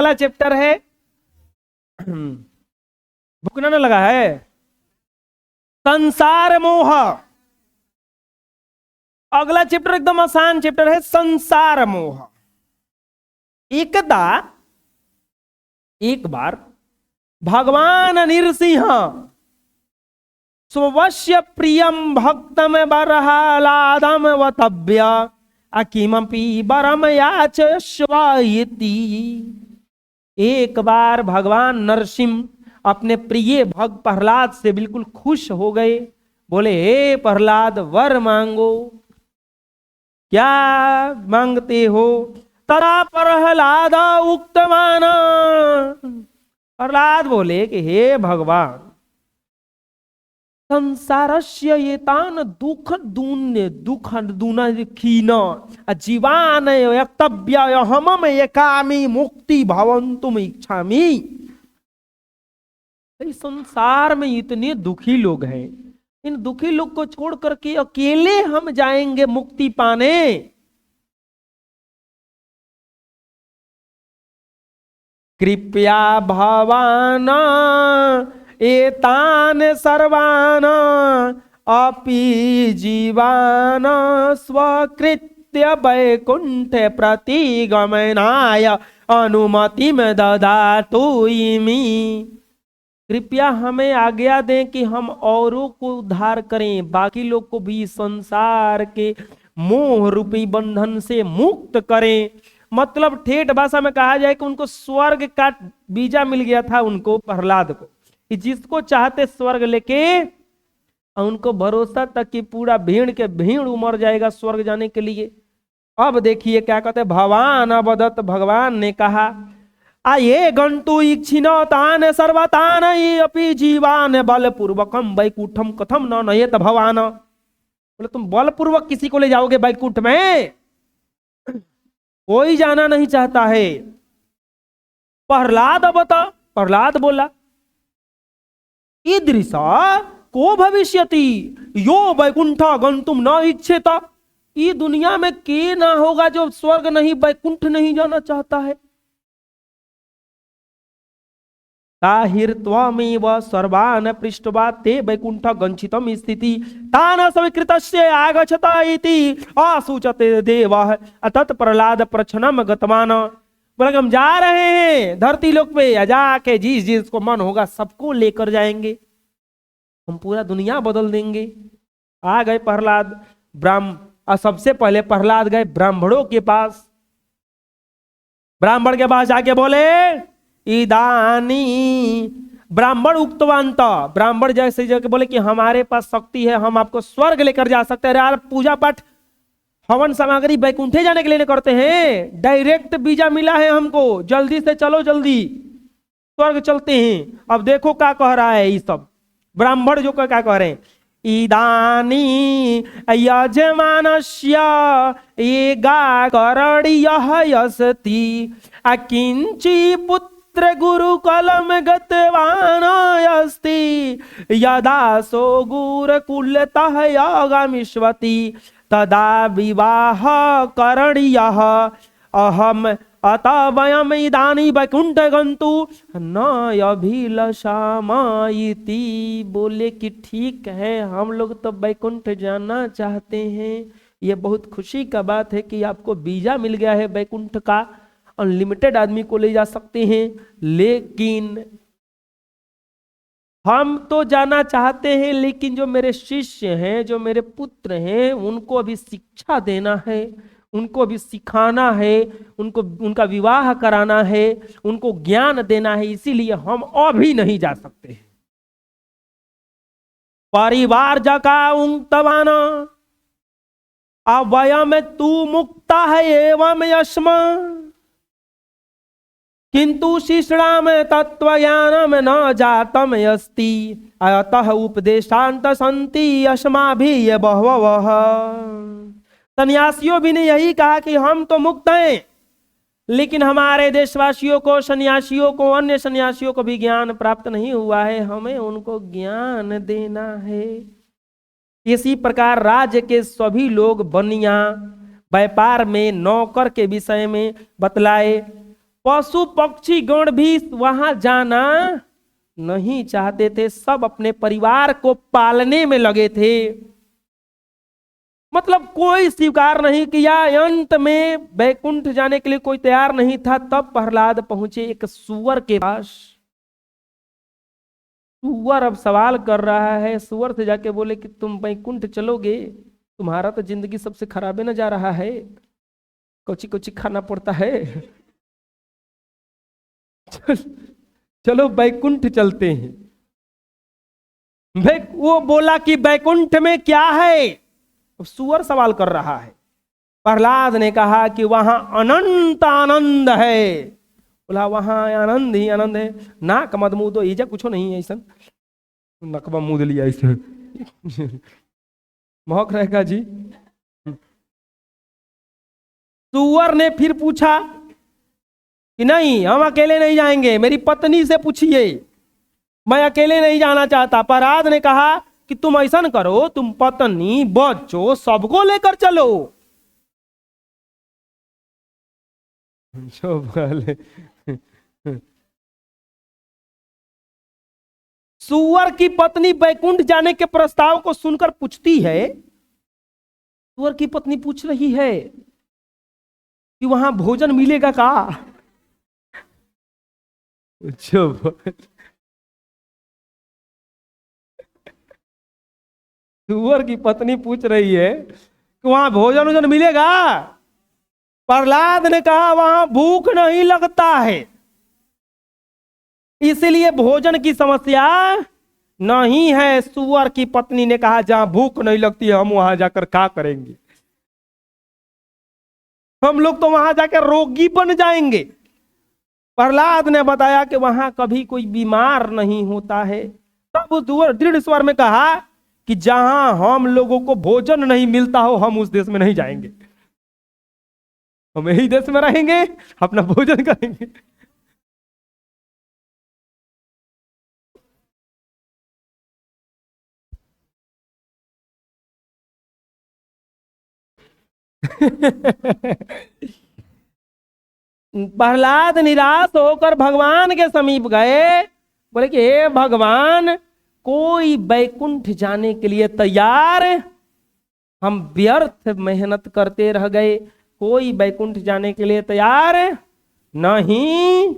अगला चैप्टर है, भुकना न लगा है, संसार मोह। अगला चैप्टर एकदम आसान चैप्टर है, संसार मोह। एक बार भगवान नृसिंह स्वस्य प्रियम भक्तम बरहालादम वतव्य अकिमपि वरम याचस्वायति। एक बार भगवान नरसिंह अपने प्रिय भक्त प्रहलाद से बिल्कुल खुश हो गए। बोले, हे प्रहलाद, वर मांगो, क्या मांगते हो? तरा प्रहलाद उक्तवान, प्रहलाद बोले कि हे भगवान, संसारस्य एतान दुख दून्य दुख दूना खीन जीवान यक्तव्य हमम एकामी मुक्ति भवन्तुम इच्छामि। इस संसार में इतने दुखी लोग हैं, इन दुखी लोग को छोड़ करके अकेले हम जाएंगे मुक्ति पाने? कृपया भवान एतान सर्वान अपि जीवान स्वकृत्य वैकुंठ प्रतिगमनाय अनुमति में ददातु इमि। कृपया हमें आज्ञा दें कि हम औरों को उद्धार करें, बाकी लोग को भी संसार के मोह रूपी बंधन से मुक्त करें। मतलब ठेठ भाषा में कहा जाए कि उनको स्वर्ग का बीजा मिल गया था, उनको प्रहलाद को, कि जिसको चाहते स्वर्ग लेके, उनको भरोसा तक कि पूरा भीड़ के भीड़ उमड़ जाएगा स्वर्ग जाने के लिए। अब देखिए क्या कहते हैं, भगवान अवदत्त, भगवान ने कहा, आये गंतु इच्छिन तान सर्वतान अपि जीवान बलपूर्वकम वैकुंठम कथम न नयेत भवान। बोले, तुम बलपूर्वक किसी को ले जाओगे वैकुंठ में? कोई जाना नहीं चाहता है। प्रहलाद बता, प्रहलाद बोला, ईदृशा को भविष्यति यो वैकुंठ गंतुम न इच्छेत। ये दुनिया में के ना होगा जो स्वर्ग नहीं, वैकुंठ नहीं जाना चाहता है। ताहिर्त्वमेव सर्वान् पृष्ट्वा ते वैकुंठ गंछितम स्थिति तान स्वीकृतस्य आगच्छत इति आसूचते देवः अतत प्रहलाद प्रच्छन्नम गतवान। बोले, हम जा रहे हैं धरती लोक पे, जाके जिस जिसको मन होगा सबको लेकर जाएंगे, हम पूरा दुनिया बदल देंगे। आ गए प्रहलाद सबसे पहले प्रहलाद गए ब्राह्मणों के पास। ब्राह्मण के पास जाके बोले, इदानी ब्राह्मण उक्तवंत, ब्राह्मण जैसे जगह बोले कि हमारे पास शक्ति है, हम आपको स्वर्ग लेकर जा सकते हैं। यार, पूजा पाठ हवन सामग्री बैकुंठे जाने के लिए करते हैं, डायरेक्ट वीजा मिला है हमको, जल्दी से चलो, जल्दी स्वर्ग चलते हैं। अब देखो क्या कह रहा है ये सब ब्राह्मण, जो क्या कह रहे हैं, इदानी यजमानस्य एगा करणीयः यस्ति अकिंची पुत्र गुरुकुलम गतवान अस्ति यदा सो गुरुकुलतः यागमिष्यति तदा विवाह करणीयः अहम अतः वयम इदानी वैकुंठ गंतु न अभिलषामयिति। बोले कि ठीक है, हम लोग तो वैकुंठ जाना चाहते हैं, ये बहुत खुशी का बात है कि आपको वीजा मिल गया है वैकुंठ का, अनलिमिटेड आदमी को ले जा सकते हैं, लेकिन हम तो जाना चाहते हैं, लेकिन जो मेरे शिष्य हैं, जो मेरे पुत्र हैं, उनको अभी शिक्षा देना है, उनको भी सिखाना है, उनको उनका विवाह कराना है, उनको ज्ञान देना है, इसीलिए हम अभी नहीं जा सकते। परिवार जका उक्तवान अवयम तू मुक्ता है एवं यस्म किंतु शिष्णाम तत्वज्ञानम न जातम अस्ति अतः उपदेशांत संति अस्माभिः बहवः। सन्यासियों भी ने यही कहा कि हम तो मुक्त हैं, लेकिन हमारे देशवासियों को, सन्यासियों को, अन्य सन्यासियों को भी ज्ञान प्राप्त नहीं हुआ है, हमें उनको ज्ञान देना है। इसी प्रकार राज्य के सभी लोग बनिया व्यापार में नौकर के विषय में बतलाए, पशु पक्षी गण भी वहां जाना नहीं चाहते थे, सब अपने परिवार को पालने में लगे थे। मतलब कोई स्वीकार नहीं किया। अंत में बैकुंठ जाने के लिए कोई तैयार नहीं था। तब प्रहलाद पहुंचे एक सुअर के पास। सुअर अब सवाल कर रहा है, सुअर से जाके बोले कि तुम बैकुंठ चलोगे, तुम्हारा तो जिंदगी सबसे खराबे न जा रहा है, कोची कोची खाना पड़ता है। चलो बैकुंठ चलते हैं। वो बोला कि बैकुंठ में क्या है? सुअर सवाल कर रहा है। प्रहलाद ने कहा कि वहां अनंत आनंद है। बोला वहां आनंद ही आनंद है। नाक मत मुंह दो, ईजा कुछ नहीं है ऐसा, नकबा मुंह लिया ऐसा। महक रहेगा जी। सुअर ने फिर पूछा कि नहीं, हम अकेले नहीं जाएंगे, मेरी पत्नी से पूछिए, मैं अकेले नहीं जाना चाहता। प्रहलाद ने कहा कि तुम ऐसा करो, तुम पत्नी बच्चों सबको लेकर चलो। सुअर की पत्नी बैकुंठ जाने के प्रस्ताव को सुनकर पूछती है, सुअर की पत्नी पूछ रही है कि वहां भोजन मिलेगा का? सुअर की पत्नी पूछ रही है कि वहां भोजन वोजन मिलेगा? प्रहलाद ने कहा वहां भूख नहीं लगता है, इसलिए भोजन की समस्या नहीं है। सुअर की पत्नी ने कहा जहां भूख नहीं लगती है हम वहां जाकर क्या करेंगे? हम लोग तो वहां जाकर रोगी बन जाएंगे। प्रहलाद ने बताया कि वहां कभी कोई बीमार नहीं होता है। तब उस दृढ़ स्वर में कहा कि जहां हम लोगों को भोजन नहीं मिलता हो हम उस देश में नहीं जाएंगे, हम यही देश में रहेंगे, अपना भोजन करेंगे। प्रहलाद निराश होकर भगवान के समीप गए। बोले कि हे भगवान, कोई बैकुंठ जाने के लिए तैयार? हम व्यर्थ मेहनत करते रह गए, कोई बैकुंठ जाने के लिए तैयार नहीं।